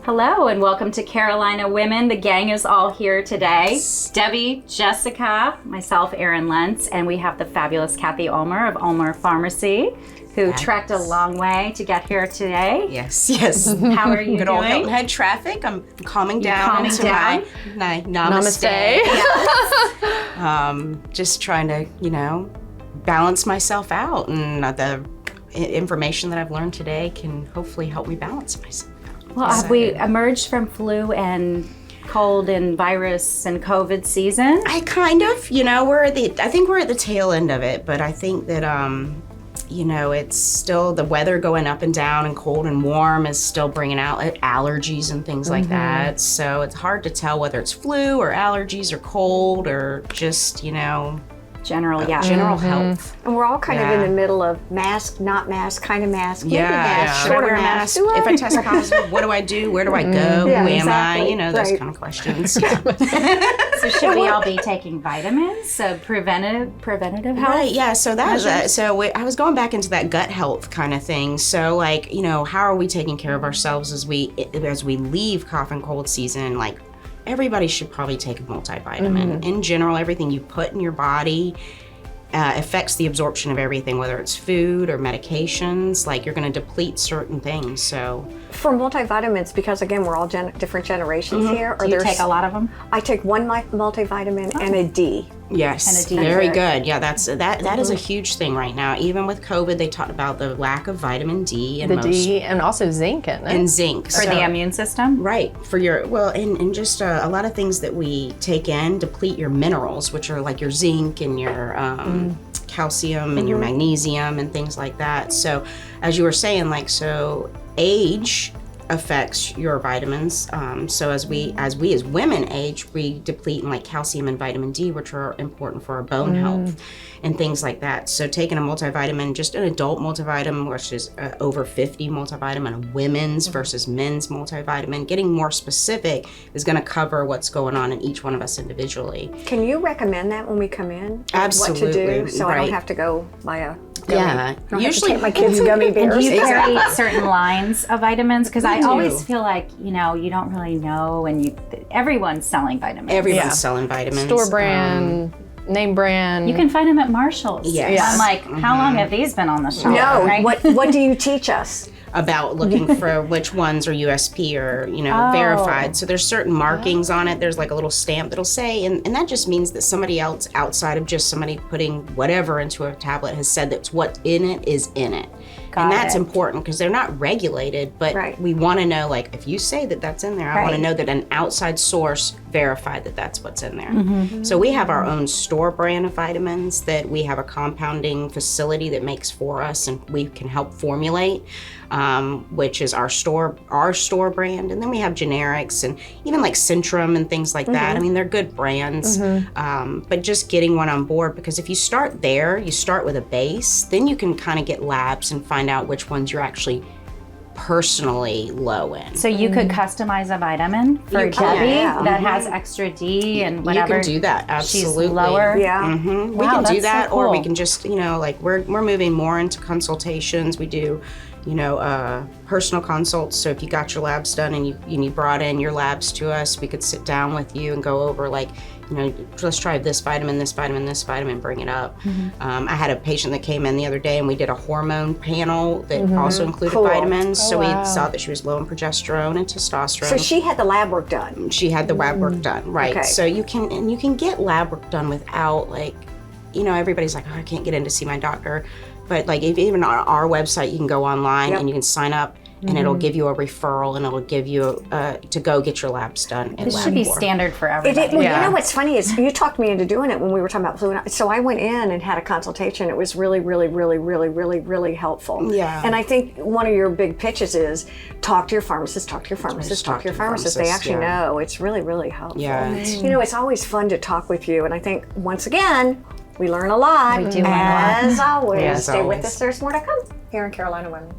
Hello and welcome to Carolina Women. The gang is all here today. Debi, Jessica, myself, Erin, Lentz, and we have the fabulous Cathy Ulmer of Ulmer Pharmacy, who trekked a long way to get here today. Yes. How are you Good doing? old Hilton head traffic. I'm calming down into my namaste. Just trying to, balance myself out, and the information that I've learned today can hopefully help me balance myself. Well, have we emerged from flu and cold and virus and COVID season? I kind of, I think we're at the tail end of it, but I think that, it's still the weather going up and down and cold and warm is still bringing out allergies and things like that. So it's hard to tell whether it's flu or allergies or cold or just, General health. And we're all kind of in the middle of mask, not mask, kind of mask, maybe mask, shorter mask. If I test positive, what do I do? Where do I go? Who am I? Those kind of questions. So should we all be taking vitamins? So preventative health? Right, yeah. So I was going back into that gut health kind of thing. So how are we taking care of ourselves as we leave cough and cold season? Everybody should probably take a multivitamin. In general, everything you put in your body affects the absorption of everything, whether it's food or medications. You're going to deplete certain things. So for multivitamins, because again, we're all different generations here. Do you take a lot of them? I take one multivitamin and a D. Yes, very good. Yeah, that is a huge thing right now. Even with COVID, they talked about the lack of vitamin D and also zinc in it. And zinc for the immune system. Right, for your and just a lot of things that we take in deplete your minerals, which are like your zinc and your calcium and your magnesium and things like that. So, as you were saying, age affects your vitamins. So as we as women age, we deplete in calcium and vitamin D, which are important for our bone health and things like that. So taking a multivitamin, just an adult multivitamin, which is over 50 multivitamin, a women's versus men's multivitamin, getting more specific is going to cover what's going on in each one of us individually. Can you recommend that when we come in? Absolutely. What to do, so I don't have to go buy a gummy. Yeah, I don't usually have to take my kids' gummy bears. Do you carry certain lines of vitamins? Because I always feel like you don't really know, and everyone's selling vitamins. Everyone's selling vitamins. Store brand, name brand. You can find them at Marshall's. Yes. I'm like, how long have these been on the shelf? No, right? what do you teach us? About looking for which ones are USP or verified. So there's certain markings on it. There's a little stamp that'll say, and that just means that somebody else outside of just somebody putting whatever into a tablet has said that what's in it is in it. And that's important because they're not regulated, but we want to know, if you say that that's in there, I want to know that an outside source verified that that's what's in there. So we have our own store brand of vitamins that we have a compounding facility that makes for us, and we can help formulate, which is our store brand. And then we have generics and even Centrum and things like that. I mean, they're good brands, but just getting one on board, because if you start there, you start with a base, then you can kind of get labs and find out which ones you're actually personally low in. So you could customize a vitamin for Debi that has extra D and whatever. You can do that, absolutely. She's lower. Yeah. We can do that, so cool. or we can just, we're moving more into consultations. We do, personal consults. So if you got your labs done and you brought in your labs to us, we could sit down with you and go over let's try this vitamin, bring it up. I had a patient that came in the other day and we did a hormone panel that also included vitamins. So we saw that she was low in progesterone and testosterone. So she had the lab work done. She had the lab work done, right. Okay. So you can get lab work done without everybody's like, oh, I can't get in to see my doctor. But even on our website, you can go online and you can sign up, and it'll give you a referral, and it'll give you to go get your labs done. This should be standard for everybody. You know what's funny is you talked me into doing it when we were talking about flu. So I went in and had a consultation. It was really, really, really, really, really, really helpful. Yeah. And I think one of your big pitches is talk to your pharmacist, talk to your pharmacist, talk to your pharmacist. They actually know. It's really, really helpful. Yeah. It's always fun to talk with you. And I think, once again, we learn a lot. We do learn a lot. As always. As Stay always. with us. There's more to come here in Carolina Women.